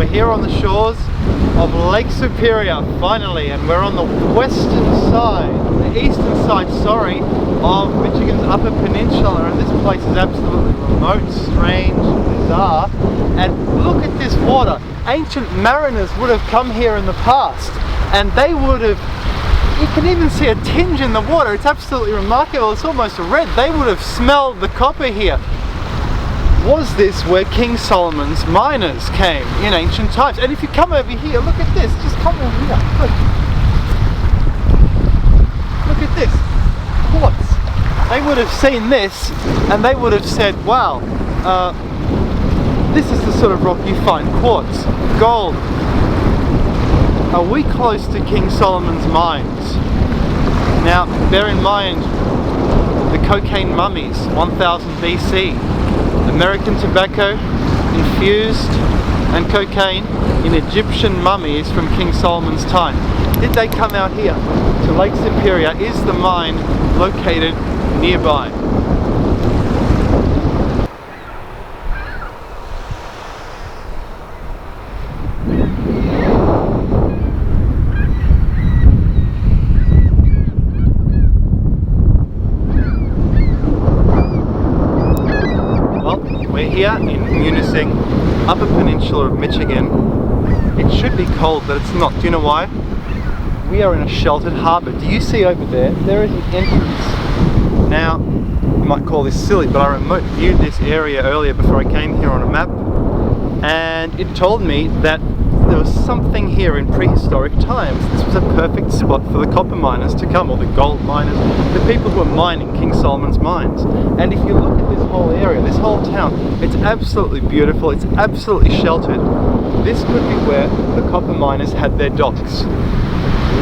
We're here on the shores of Lake Superior, finally, and we're on the western side, the eastern side, sorry, of Michigan's Upper Peninsula, and this place is absolutely remote, strange, bizarre. And look at this water. Ancient mariners would have come here in the past, and they would have, you can even see a tinge in the water. It's absolutely remarkable. It's almost red. They would have smelled the copper here. Was this where King Solomon's miners came in ancient times? And if you come over here, look at this. Just come over here. Look at this. Quartz. They would have seen this and they would have said, wow, this is the sort of rock you find. Quartz, gold. Are we close to King Solomon's mines? Now, bear in mind the cocaine mummies, 1000 BC. American tobacco infused and cocaine in Egyptian mummies from King Solomon's time. Did they come out here to Lake Superior? Is the mine located nearby? Here in Munising, Upper Peninsula of Michigan. It should be cold, but it's not. Do you know why? We are in a sheltered harbour. Do you see over there? There is an entrance. Now, you might call this silly, but I remote viewed this area earlier before I came here on a map, and it told me that there was something here in prehistoric times. This was a perfect spot for the copper miners to come, or the gold miners, the people who were mining King Solomon's mines. And if you look at this whole area, this whole town, it's absolutely beautiful, it's absolutely sheltered. This could be where the copper miners had their docks.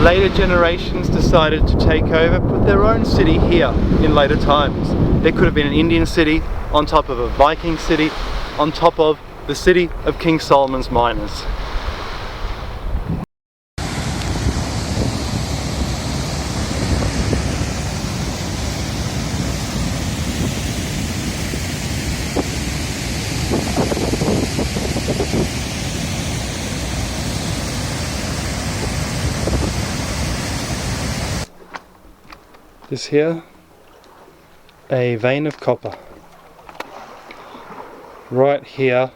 Later generations decided to take over, put their own city here in later times. There could have been an Indian city on top of a Viking city, on top of the city of King Solomon's miners. This here, a vein of copper. Right here,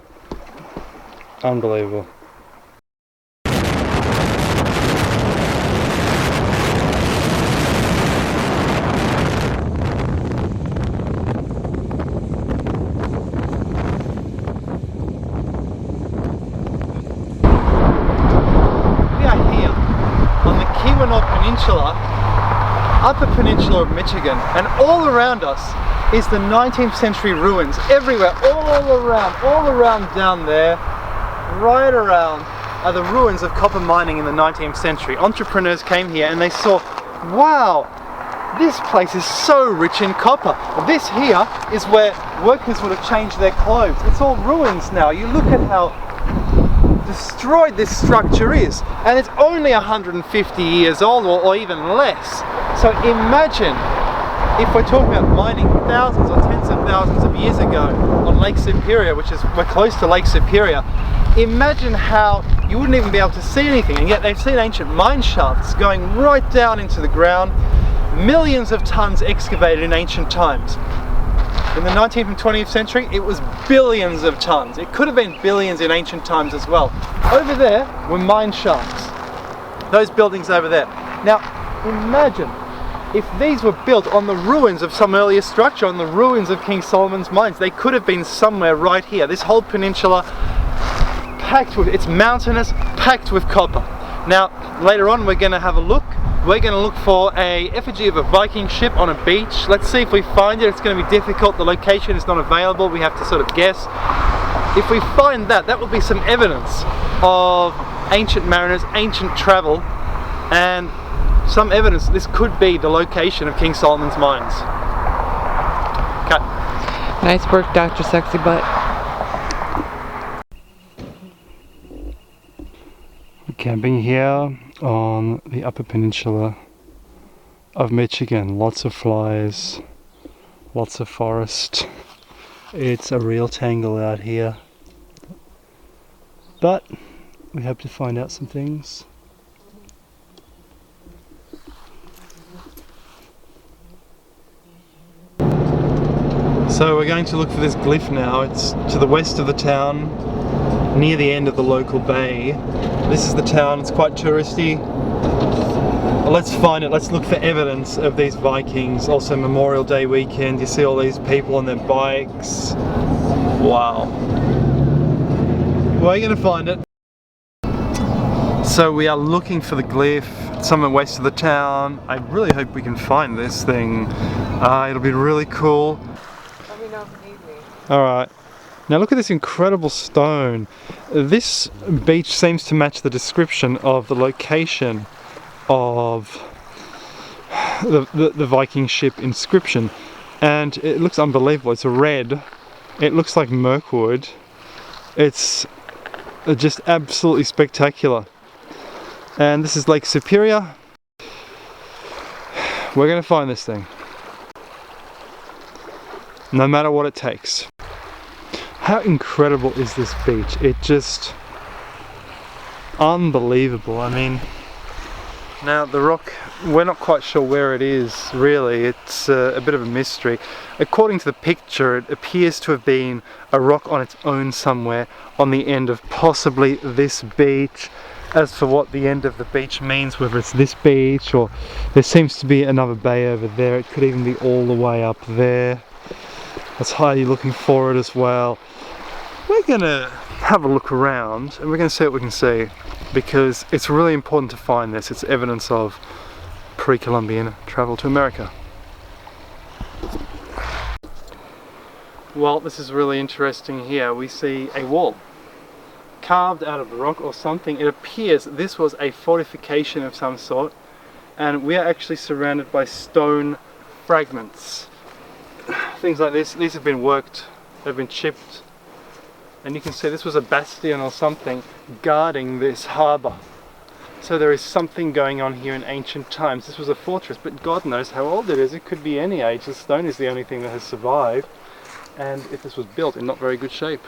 unbelievable. We are here on the Peninsula, Upper Peninsula of Michigan, and all around us is the 19th century ruins everywhere, all around down there, right around are the ruins of copper mining in the 19th century. Entrepreneurs came here and they saw, wow, this place is so rich in copper. This here is where workers would have changed their clothes. It's all ruins now. You look at how destroyed this structure is, and it's only 150 years old or even less. So imagine if we're talking about mining thousands or tens of thousands of years ago on Lake Superior, which is, we're close to Lake Superior. Imagine how you wouldn't even be able to see anything, and yet they've seen ancient mine shafts going right down into the ground, millions of tons excavated in ancient times. In the 19th and 20th century, it was billions of tons. It could have been billions in ancient times as well. Over there were mine shafts. Those buildings over there. Now, imagine if these were built on the ruins of some earlier structure, on the ruins of King Solomon's mines. They could have been somewhere right here. This whole peninsula, packed with, it's mountainous, packed with copper. Now, later on we're going to have a look. We're going to look for a effigy of a Viking ship on a beach. Let's see if we find it. It's going to be difficult. The location is not available. We have to sort of guess. If we find that, that will be some evidence of ancient mariners, ancient travel, and some evidence this could be the location of King Solomon's mines. Okay. Nice work, Dr. Sexy Butt. We're camping here on the Upper Peninsula of Michigan. Lots of flies, lots of forest. It's a real tangle out here. But we hope to find out some things. So we're going to look for this glyph now. It's to the west of the town, near the end of the local bay. This is the town, it's quite touristy. Let's find it, let's look for evidence of these Vikings. Also Memorial Day weekend, you see all these people on their bikes. Wow. We're going to find it. So we are looking for the glyph, somewhere west of the town. I really hope we can find this thing. It'll be really cool. Let me know if you need me. Alright. Now look at this incredible stone. This beach seems to match the description of the location of the Viking ship inscription. And it looks unbelievable. It's red. It looks like Mirkwood. It's just absolutely spectacular. And this is Lake Superior. We're going to find this thing. No matter what it takes. How incredible is this beach? It just... unbelievable. I mean... Now the rock, we're not quite sure where it is really. It's a bit of a mystery. According to the picture, it appears to have been a rock on its own somewhere on the end of possibly this beach. As for what the end of the beach means, whether it's this beach or there seems to be another bay over there, it could even be all the way up there. That's Heidi looking for it as well. We're gonna have a look around and we're gonna see what we can see, because it's really important to find this. It's evidence of pre-Columbian travel to America. Well, this is really interesting here. We see a wall carved out of the rock or something. It appears this was a fortification of some sort, and we are actually surrounded by stone fragments. Things like this, these have been worked, they've been chipped, and you can see this was a bastion or something guarding this harbour. So there is something going on here in ancient times. This was a fortress, but God knows how old it is. It could be any age. The stone is the only thing that has survived, and if this was built in not very good shape.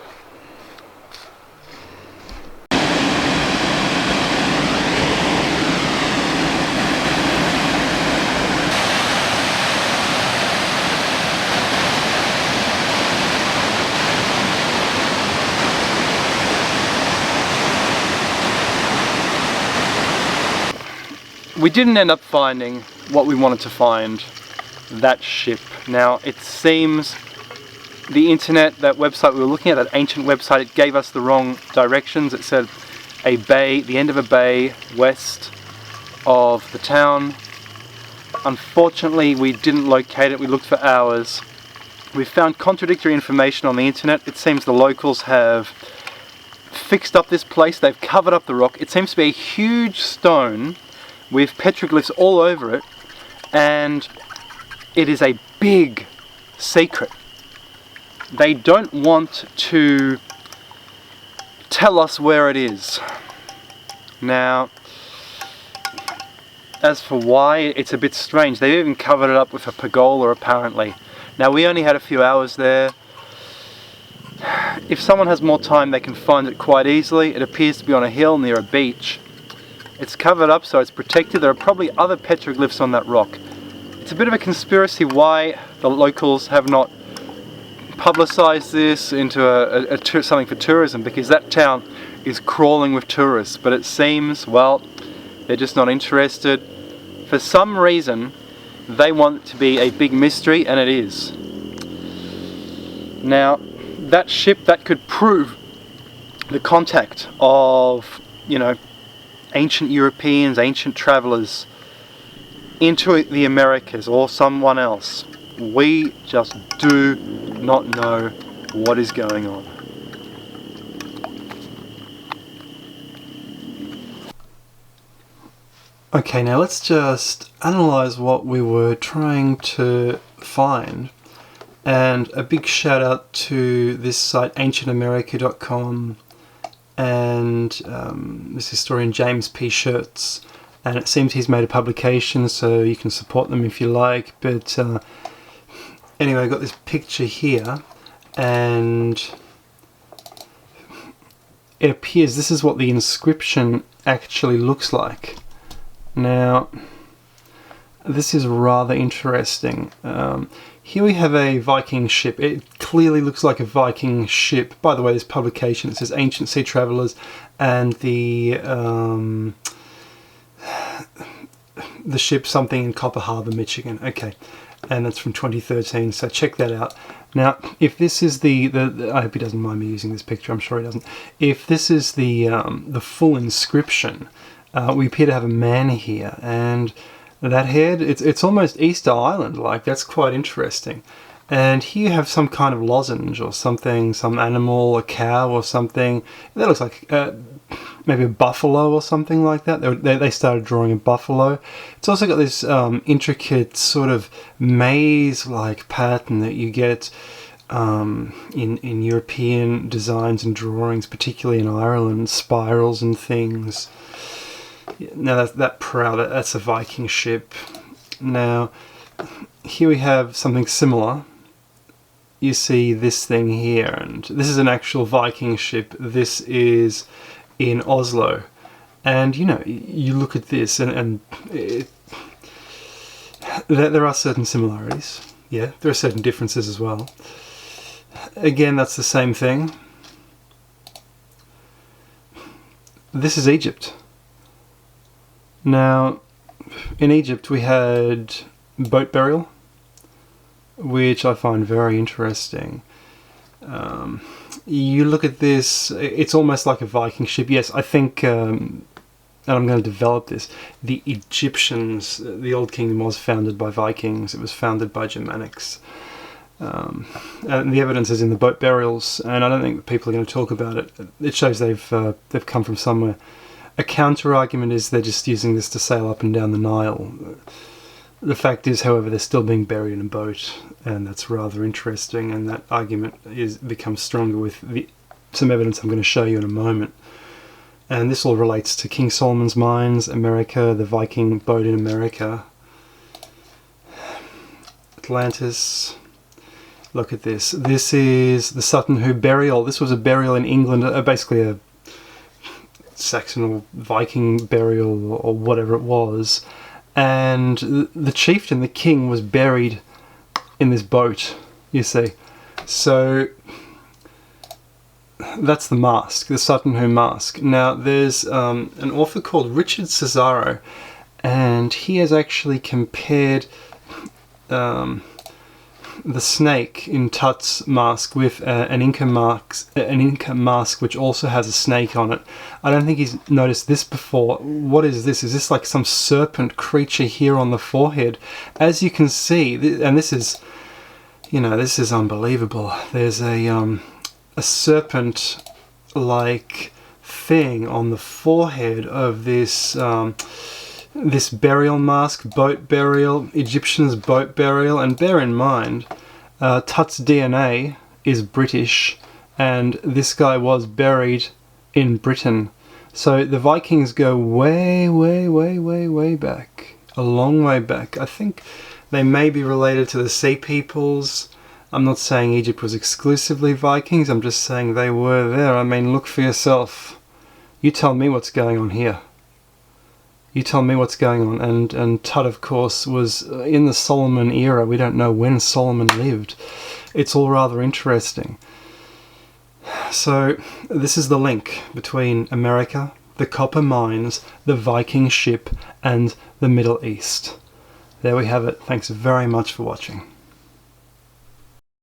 We didn't end up finding what we wanted to find, that ship. Now it seems the internet, that website we were looking at, that ancient website, it gave us the wrong directions. It said a bay, the end of a bay west of the town. Unfortunately we didn't locate it, we looked for hours. We found contradictory information on the internet. It seems the locals have fixed up this place, they've covered up the rock. It seems to be a huge stone with petroglyphs all over it, and it is a big secret. They don't want to tell us where it is. Now, as for why, it's a bit strange. They've even covered it up with a pergola apparently. Now we only had a few hours there. If someone has more time they can find it quite easily. It appears to be on a hill near a beach. It's covered up so it's protected. There are probably other petroglyphs on that rock. It's a bit of a conspiracy why the locals have not publicized this into something for tourism, because that town is crawling with tourists, but it seems, well, they're just not interested. For some reason they want it to be a big mystery, and it is. Now that ship, that could prove the contact of, you know, ancient Europeans, ancient travelers into the Americas or someone else. We just do not know what is going on. Okay, now let's just analyze what we were trying to find. And a big shout out to this site, ancientamerica.com, and this historian James P. Shirts, and it seems he's made a publication, so you can support them if you like. But anyway, I got this picture here, and it appears this is what the inscription actually looks like. Now, this is rather interesting. Here we have a Viking ship. It clearly looks like a Viking ship. By the way, this publication, it says Ancient Sea Travelers, and the ship something in Copper Harbor, Michigan. Okay, and that's from 2013, so check that out. Now, if this is the I hope he doesn't mind me using this picture, I'm sure he doesn't. If this is the full inscription, we appear to have a man here, and that head, it's almost Easter Island like. That's quite interesting. And here you have some kind of lozenge or something, some animal, a cow or something. That looks like maybe a buffalo or something like that. They started drawing a buffalo. It's also got this intricate sort of maze-like pattern that you get in European designs and drawings, particularly in Ireland, spirals and things. Now that prow, that's a Viking ship. Now, here we have something similar. You see this thing here, and this is an actual Viking ship. This is in Oslo. And, you know, you look at this, and there are certain similarities. Yeah, there are certain differences as well. Again, that's the same thing. This is Egypt. Now, in Egypt we had boat burial, which I find very interesting. You look at this, it's almost like a Viking ship. Yes, I think, and I'm going to develop this, the Egyptians, the Old Kingdom was founded by Vikings, it was founded by Germanics. And the evidence is in the boat burials, and I don't think people are going to talk about it. It shows they've come from somewhere. A counter-argument is they're just using this to sail up and down the Nile. The fact is, however, they're still being buried in a boat, and that's rather interesting, and that argument becomes stronger with some evidence I'm going to show you in a moment. And this all relates to King Solomon's Mines, America, the Viking boat in America, Atlantis. Look at this. This is the Sutton Hoo burial. This was a burial in England, basically a Saxon or Viking burial or whatever it was, and the chieftain, the king, was buried in this boat, you see. So that's the mask, the Sutton Hoo mask. Now there's an author called Richard Cesaro, and he has actually compared the snake in Tut's mask with an Inca mask which also has a snake on it. I don't think he's noticed this before. What is this? Is this like some serpent creature here on the forehead? As you can see, and this is, you know, this is unbelievable. There's a serpent-like thing on the forehead of this this burial mask, boat burial, Egyptians boat burial. And bear in mind, Tut's DNA is British, and this guy was buried in Britain. So the Vikings go way, way, way, way, way back. A long way back. I think they may be related to the Sea Peoples. I'm not saying Egypt was exclusively Vikings, I'm just saying they were there. I mean, look for yourself. You tell me what's going on here. You tell me what's going on. And Tut, of course, was in the Solomon era. We don't know when Solomon lived. It's all rather interesting. So this is the link between America, the copper mines, the Viking ship, and the Middle East. There we have it. Thanks very much for watching.